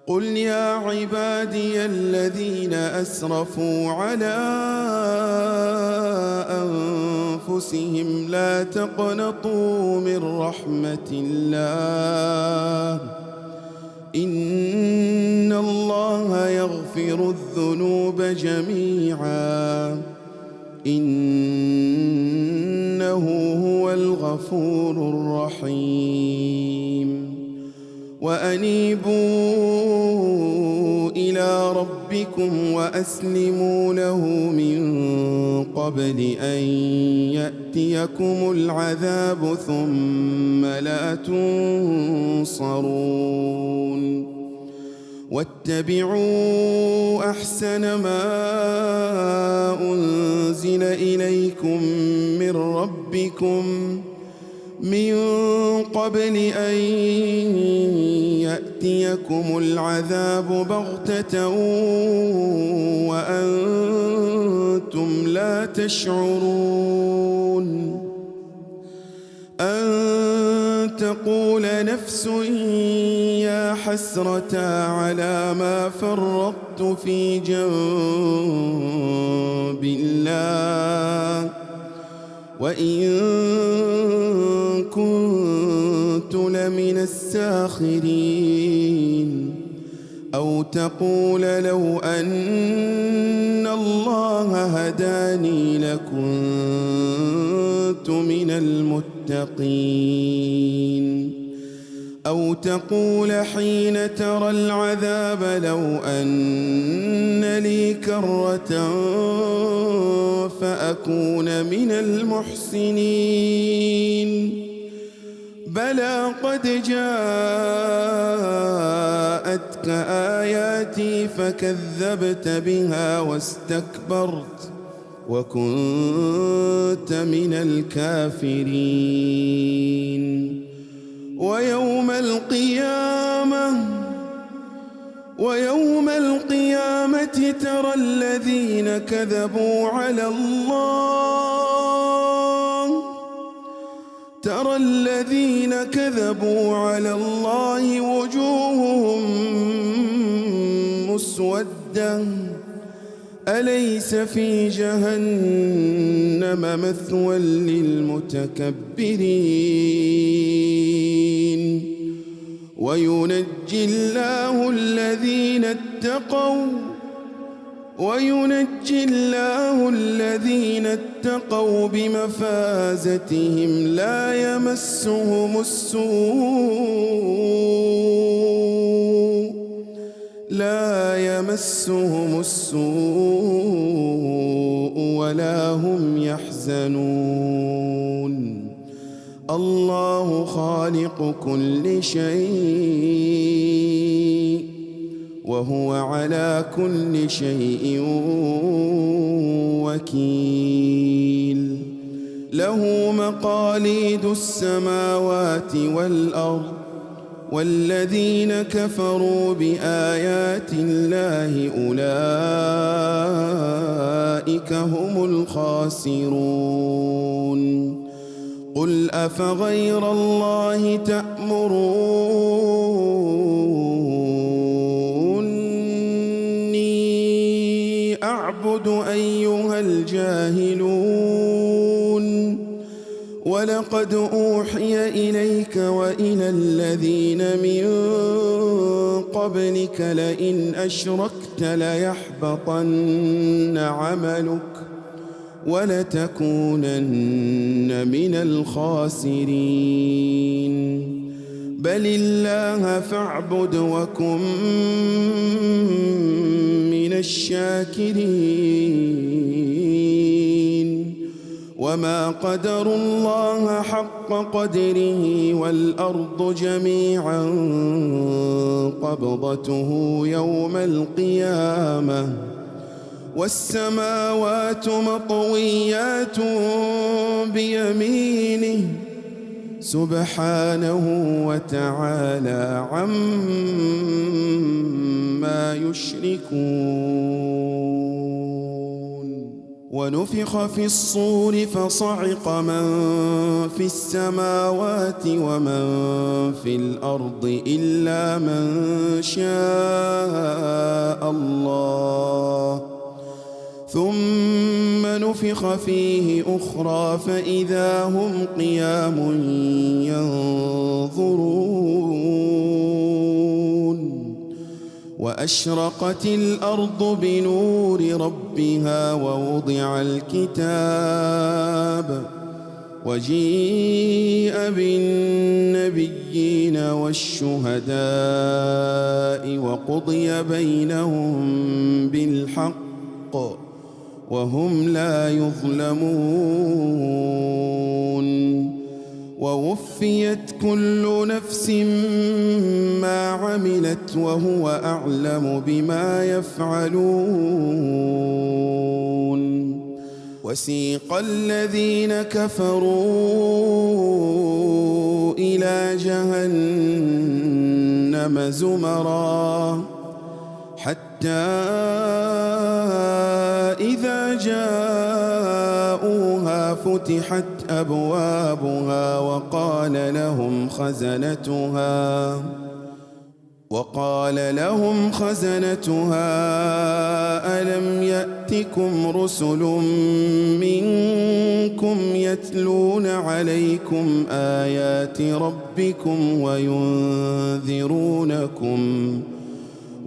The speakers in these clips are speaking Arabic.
قل يا عبادي الذين أسرفوا على أنفسهم لا تقنطوا من رحمة الله إن الله يغفر الذنوب جميعا إنه هو الغفور الرحيم وأنيبوا إلى ربكم وأسلموا له من قبل أن يأتيكم العذاب ثم لا تنصرون واتبعوا أحسن ما أنزل إليكم من ربكم من قبل أن يأتيكم العذاب بغتة وأنتم لا تشعرون أن تقول نفس يا حسرة على ما فرطت في جنب الله وإن كنت لمن الساخرين أو تقول لو أن الله هداني لكنت من المتقين أو تقول حين ترى العذاب لو أن لي كرة فأكون من المحسنين بلى قد جاءتك آياتي فكذبت بها واستكبرت وكنت من الكافرين ويوم القيامة ترى الذين كذبوا على الله وجوههم مسودة أليس في جهنم مثوى للمتكبرين وينجي الله الذين اتقوا بمفازتهم لا يمسهم السوء ولا هم يحزنون الله خالق كل شيء وهو على كل شيء وكيل له مقاليد السماوات والأرض والذين كفروا بآيات الله أولئك هم الخاسرون قل أفغير الله تأمروني أعبد أيها الجاهلون ولقد أوحي إليك وإلى الذين من قبلك لئن أشركت ليحبطن عملك ولتكونن من الخاسرين بل الله فاعبد وكن من الشاكرين وما قدروا الله حق قدره والأرض جميعا قبضته يوم القيامة والسماوات مطويات بيمينه سبحانه وتعالى عما يشركون ونفخ في الصور فصعق من في السماوات ومن في الأرض إلا من شاء الله ثم نفخ فيه أخرى فإذا هم قيام ينظرون وأشرقت الأرض بنور ربها ووضع الكتاب وجيء بالنبيين والشهداء وقضي بينهم بالحق وهم لا يظلمون ووفيت كل نفس ما عملت وهو أعلم بما يفعلون وسيق الذين كفروا إلى جهنم زمرا حتى إذا جاءوها فتحت أبوابها وقال لهم خزنتها ألم يأتكم رسل منكم يتلون عليكم آيات ربكم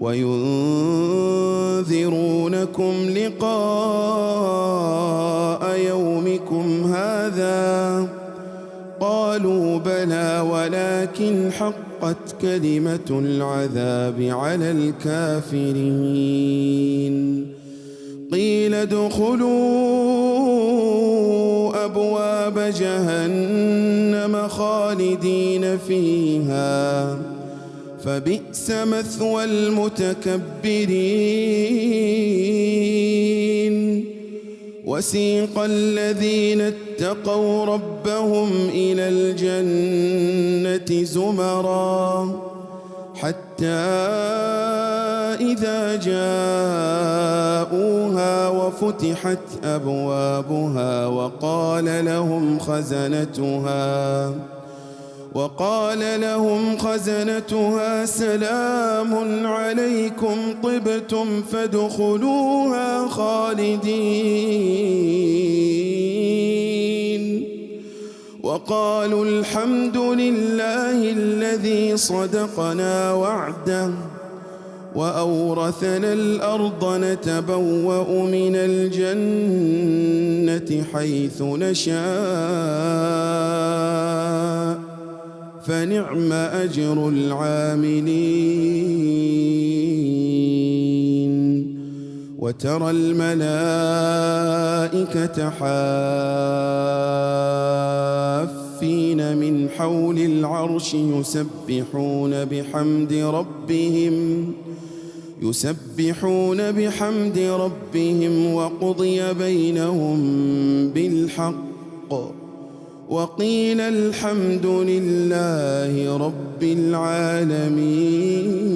وينذرونكم لقاء يومكم هذا قالوا بلى ولكن حقت كلمة العذاب على الكافرين قيل ادخلوا أبواب جهنم خالدين فيها فبئس مثوى المتكبرين وسيق الذين اتقوا ربهم إلى الجنة زمرا حتى إذا جاءوها وفتحت أبوابها وقال لهم خزنتها سلام عليكم طبتم فادخلوها خالدين وقالوا الحمد لله الذي صدقنا وعده وأورثنا الأرض نتبوأ من الجنة حيث نشاء فنعم أجر العاملين وترى الملائكة حافين من حول العرش يسبحون بحمد ربهم وقضي بينهم بالحق وقيل الحمد لله رب العالمين.